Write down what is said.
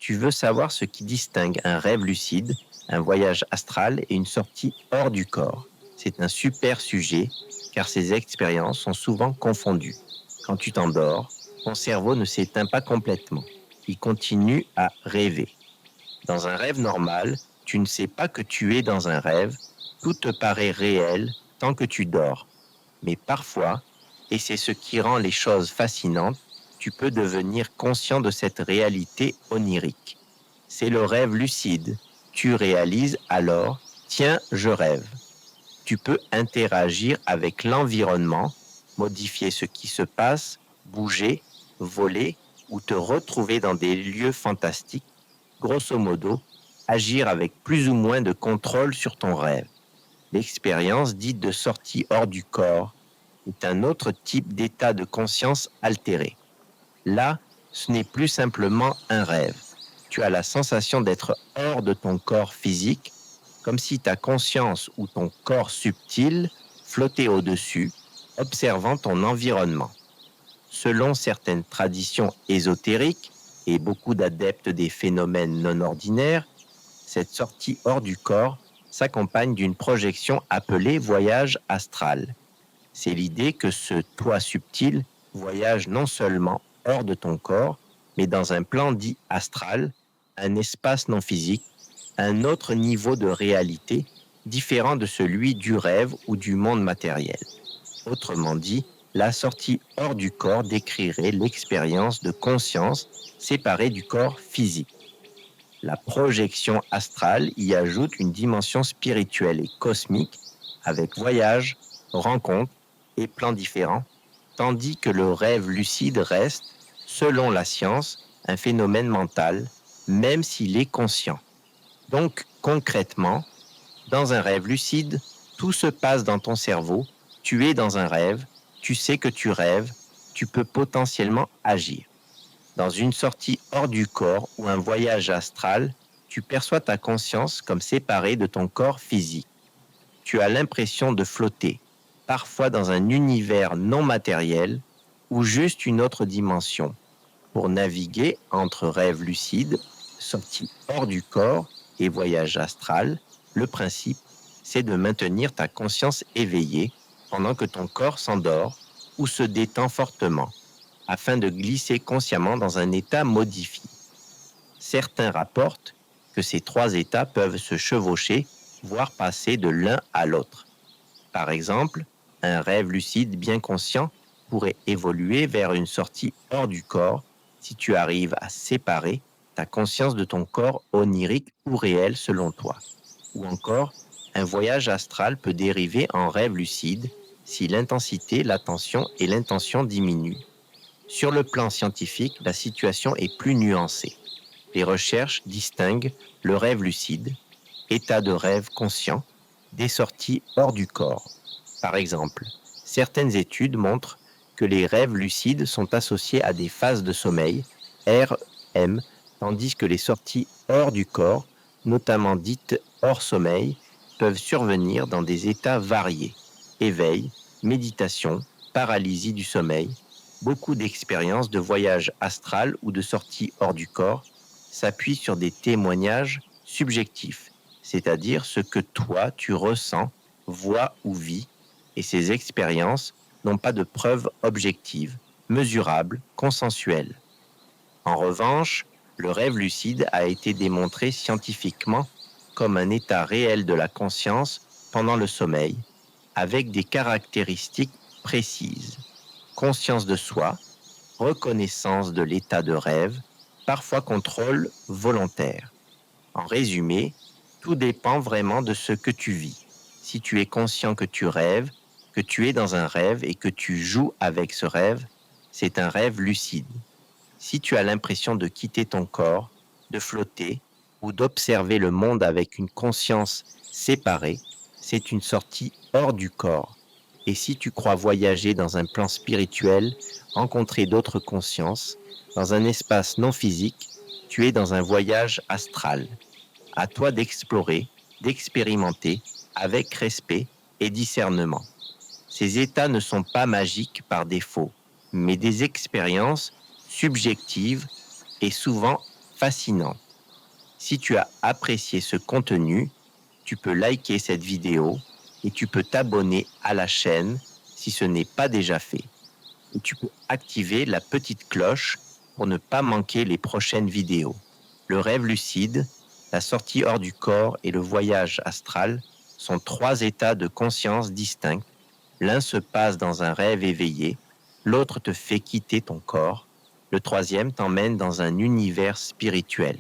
Tu veux savoir ce qui distingue un rêve lucide, un voyage astral et une sortie hors du corps. C'est un super sujet car ces expériences sont souvent confondues. Quand tu t'endors, ton cerveau ne s'éteint pas complètement. Il continue à rêver. Dans un rêve normal, tu ne sais pas que tu es dans un rêve, tout te paraît réel tant que tu dors. Mais parfois, et c'est ce qui rend les choses fascinantes, tu peux devenir conscient de cette réalité onirique. C'est le rêve lucide. Tu réalises alors, tiens, je rêve. Tu peux interagir avec l'environnement, modifier ce qui se passe, bouger, voler ou te retrouver dans des lieux fantastiques. Grosso modo, agir avec plus ou moins de contrôle sur ton rêve. L'expérience dite de sortie hors du corps est un autre type d'état de conscience altéré. Là, ce n'est plus simplement un rêve. Tu as la sensation d'être hors de ton corps physique, comme si ta conscience ou ton corps subtil flottait au-dessus, observant ton environnement. Selon certaines traditions ésotériques et beaucoup d'adeptes des phénomènes non ordinaires, cette sortie hors du corps s'accompagne d'une projection appelée voyage astral. C'est l'idée que ce toi subtil voyage non seulement hors de ton corps, mais dans un plan dit astral, un espace non physique, un autre niveau de réalité différent de celui du rêve ou du monde matériel. Autrement dit, la sortie hors du corps décrirait l'expérience de conscience séparée du corps physique. La projection astrale y ajoute une dimension spirituelle et cosmique avec voyage, rencontre et plans différents, tandis que le rêve lucide reste, selon la science, un phénomène mental, même s'il est conscient. Donc, concrètement, dans un rêve lucide, tout se passe dans ton cerveau, tu es dans un rêve, tu sais que tu rêves, tu peux potentiellement agir. Dans une sortie hors du corps ou un voyage astral, tu perçois ta conscience comme séparée de ton corps physique. Tu as l'impression de flotter, parfois dans un univers non matériel ou juste une autre dimension. Pour naviguer entre rêve lucide, sortie hors du corps et voyage astral, le principe, c'est de maintenir ta conscience éveillée pendant que ton corps s'endort ou se détend fortement, afin de glisser consciemment dans un état modifié. Certains rapportent que ces trois états peuvent se chevaucher, voire passer de l'un à l'autre. Par exemple, un rêve lucide bien conscient pourrait évoluer vers une sortie hors du corps si tu arrives à séparer ta conscience de ton corps onirique ou réel selon toi. Ou encore, un voyage astral peut dériver en rêve lucide si l'intensité, l'attention et l'intention diminuent. Sur le plan scientifique, la situation est plus nuancée. Les recherches distinguent le rêve lucide, état de rêve conscient, des sorties hors du corps. Par exemple, certaines études montrent que les rêves lucides sont associés à des phases de sommeil, REM, tandis que les sorties hors du corps, notamment dites hors sommeil, peuvent survenir dans des états variés, éveil, méditation, paralysie du sommeil. Beaucoup d'expériences de voyage astral ou de sortie hors du corps s'appuient sur des témoignages subjectifs, c'est-à-dire ce que toi tu ressens, vois ou vis, et ces expériences n'ont pas de preuves objectives, mesurables, consensuelles. En revanche, le rêve lucide a été démontré scientifiquement comme un état réel de la conscience pendant le sommeil, avec des caractéristiques précises. Conscience de soi, reconnaissance de l'état de rêve, parfois contrôle volontaire. En résumé, tout dépend vraiment de ce que tu vis. Si tu es conscient que tu rêves, que tu es dans un rêve et que tu joues avec ce rêve, c'est un rêve lucide. Si tu as l'impression de quitter ton corps, de flotter ou d'observer le monde avec une conscience séparée, c'est une sortie hors du corps. Et si tu crois voyager dans un plan spirituel, rencontrer d'autres consciences, dans un espace non physique, tu es dans un voyage astral. À toi d'explorer, d'expérimenter avec respect et discernement. Ces états ne sont pas magiques par défaut, mais des expériences subjectives et souvent fascinante. Si tu as apprécié ce contenu, tu peux liker cette vidéo et tu peux t'abonner à la chaîne si ce n'est pas déjà fait. Et tu peux activer la petite cloche pour ne pas manquer les prochaines vidéos. Le rêve lucide, la sortie hors du corps et le voyage astral sont 3 états de conscience distincts. L'un se passe dans un rêve éveillé, l'autre te fait quitter ton corps, le troisième t'emmène dans un univers spirituel.